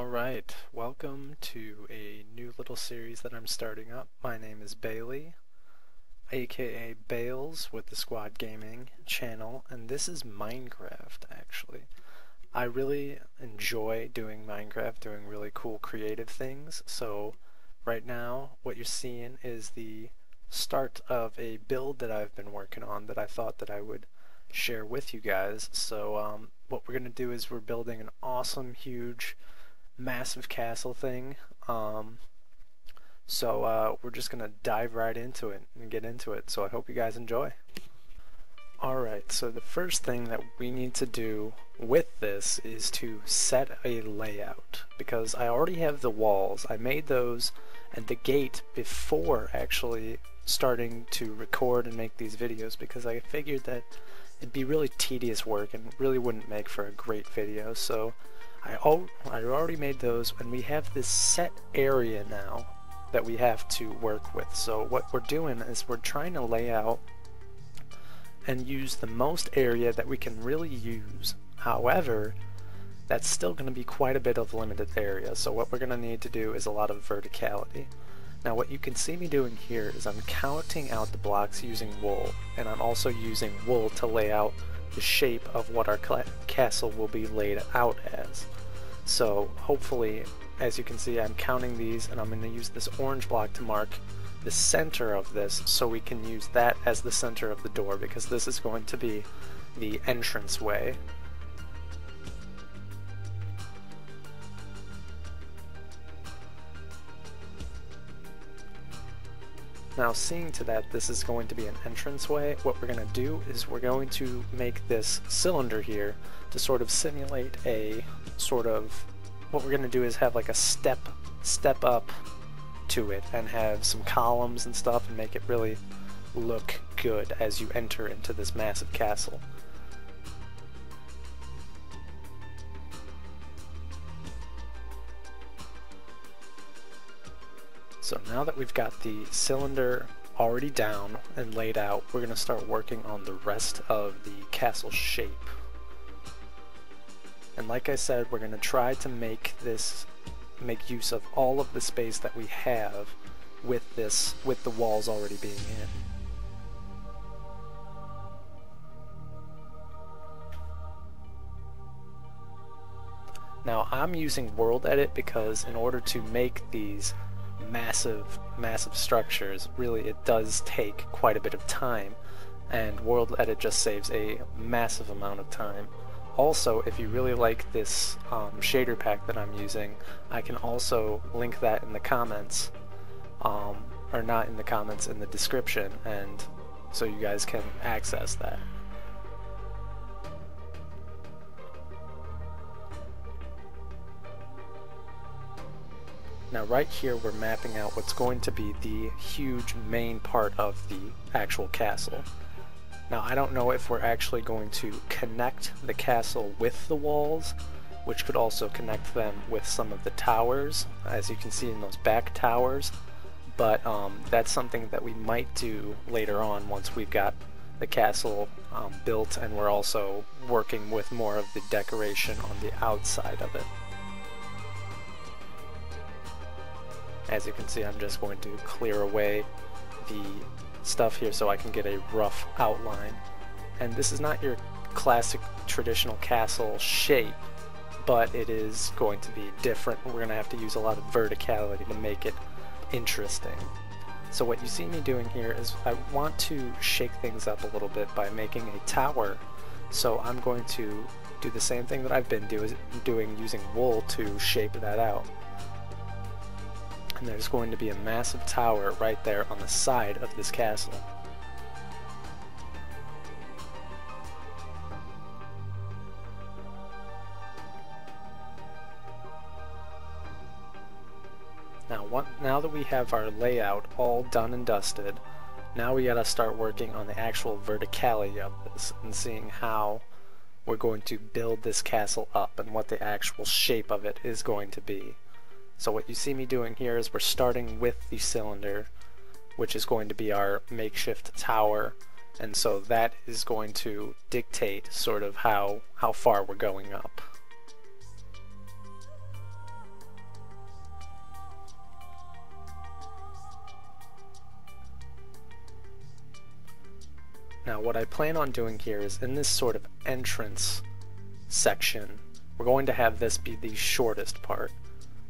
Alright, welcome to a new little series that I'm starting up. My name is Bailey, aka Bales with the Squad Gaming channel, and this is Minecraft actually. I really enjoy doing Minecraft, doing really cool creative things, so right now what you're seeing is the start of a build that I've been working on that I thought that I would share with you guys. So what we're going to do is we're building an awesome, huge, massive castle thing. We're just gonna dive right into it and get into it, so I hope you guys enjoy. Alright, so the first thing that we need to do with this is to set a layout, because I already have the walls. I made those and the gate before actually starting to record and make these videos, because I figured that it'd be really tedious work and really wouldn't make for a great video. So I already made those, and we have this set area now that we have to work with. So what we're doing is we're trying to lay out and use the most area that we can really use. However, that's still going to be quite a bit of limited area, so what we're going to need to do is a lot of verticality. Now what you can see me doing here is I'm counting out the blocks using wool, and I'm also using wool to lay out the shape of what our castle will be laid out as. So hopefully, as you can see, I'm counting these, and I'm going to use this orange block to mark the center of this, so we can use that as the center of the door, because this is going to be the entrance way. Now, seeing to that this is going to be an entranceway, what we're going to do is we're going to make this cylinder here to sort of simulate a what we're going to do is have like a step up to it, and have some columns and stuff, and make it really look good as you enter into this massive castle. So now that we've got the cylinder already down and laid out, we're going to start working on the rest of the castle shape. And like I said, we're going to try to make use of all of the space that we have with the walls already being in. Now I'm using World Edit because in order to make these massive structures, really it does take quite a bit of time, and World Edit just saves a massive amount of time. Also, if you really like this shader pack that I'm using, I can also link that in the comments, or not in the comments, in the description, and so you guys can access that. Now right here we're mapping out what's going to be the huge main part of the actual castle. Now I don't know if we're actually going to connect the castle with the walls, which could also connect them with some of the towers, as you can see in those back towers, but that's something that we might do later on once we've got the castle built and we're also working with more of the decoration on the outside of it. As you can see, I'm just going to clear away the stuff here so I can get a rough outline. And this is not your classic traditional castle shape, but it is going to be different. We're going to have to use a lot of verticality to make it interesting. So what you see me doing here is I want to shake things up a little bit by making a tower. So I'm going to do the same thing that I've been doing using wool to shape that out. And there's going to be a massive tower right there on the side of this castle. Now that we have our layout all done and dusted, now we gotta start working on the actual verticality of this and seeing how we're going to build this castle up and what the actual shape of it is going to be. So what you see me doing here is we're starting with the cylinder, which is going to be our makeshift tower, and so that is going to dictate sort of how far we're going up. Now what I plan on doing here is in this sort of entrance section, we're going to have this be the shortest part.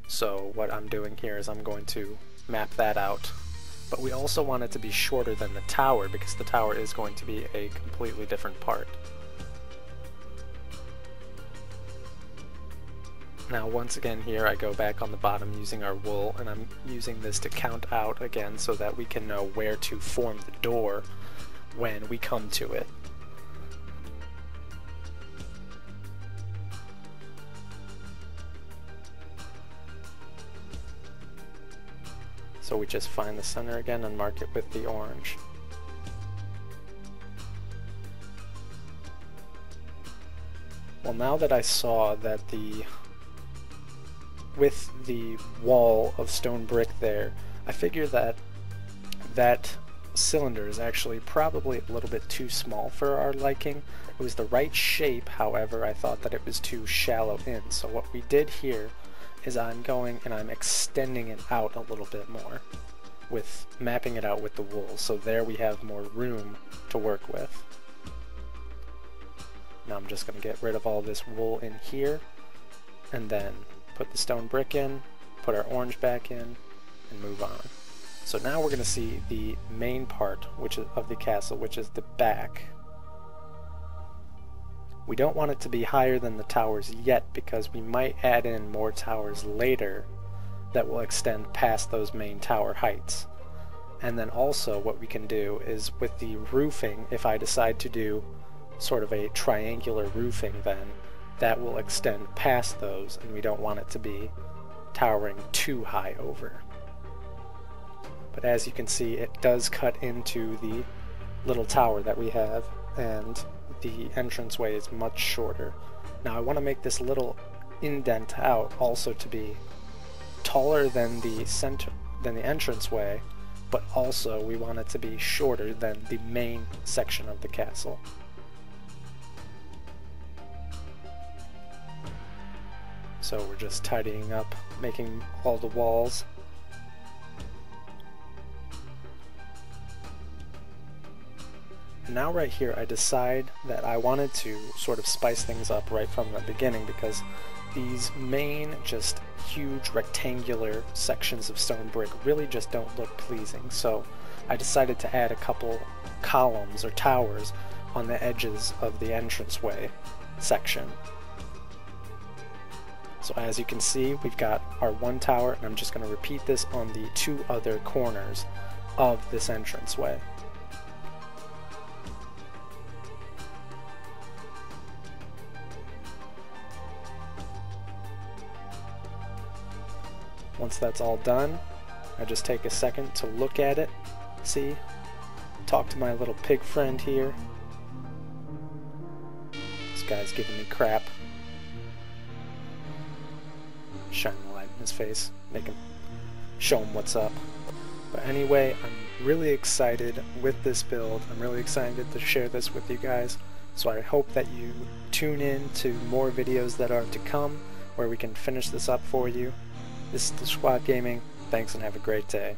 So what I'm doing here is I'm going to map that out. But we also want it to be shorter than the tower because the tower is going to be a completely different part. Now once again here I go back on the bottom using our wool, and I'm using this to count out again so that we can know where to form the door when we come to it. So we just find the center again and mark it with the orange. Well, now that I saw that with the wall of stone brick there, I figure that that cylinder is actually probably a little bit too small for our liking. It was the right shape, however, I thought that it was too shallow in. So what we did here is I'm going and I'm extending it out a little bit more with mapping it out with the wool. So there we have more room to work with. Now I'm just going to get rid of all this wool in here and then put the stone brick in, put our orange back in, and move on. So now we're going to see the main part of the castle, which is the back. We don't want it to be higher than the towers yet because we might add in more towers later that will extend past those main tower heights. And then also what we can do is with the roofing, if I decide to do sort of a triangular roofing, then that will extend past those, and we don't want it to be towering too high over. But as you can see, it does cut into the little tower that we have, and the entranceway is much shorter. Now I want to make this little indent out also to be taller than the entranceway, but also we want it to be shorter than the main section of the castle. So we're just tidying up, making all the walls. And now right here I decide that I wanted to sort of spice things up right from the beginning because these main just huge rectangular sections of stone brick really just don't look pleasing. So I decided to add a couple columns or towers on the edges of the entranceway section. So as you can see, we've got our one tower, and I'm just going to repeat this on the two other corners of this entranceway. Once that's all done, I just take a second to look at it, see, talk to my little pig friend here. This guy's giving me crap. Shine the light in his face, show him what's up. But anyway, I'm really excited with this build. I'm really excited to share this with you guys. So I hope that you tune in to more videos that are to come where we can finish this up for you. This is the Squad Gaming. Thanks and have a great day.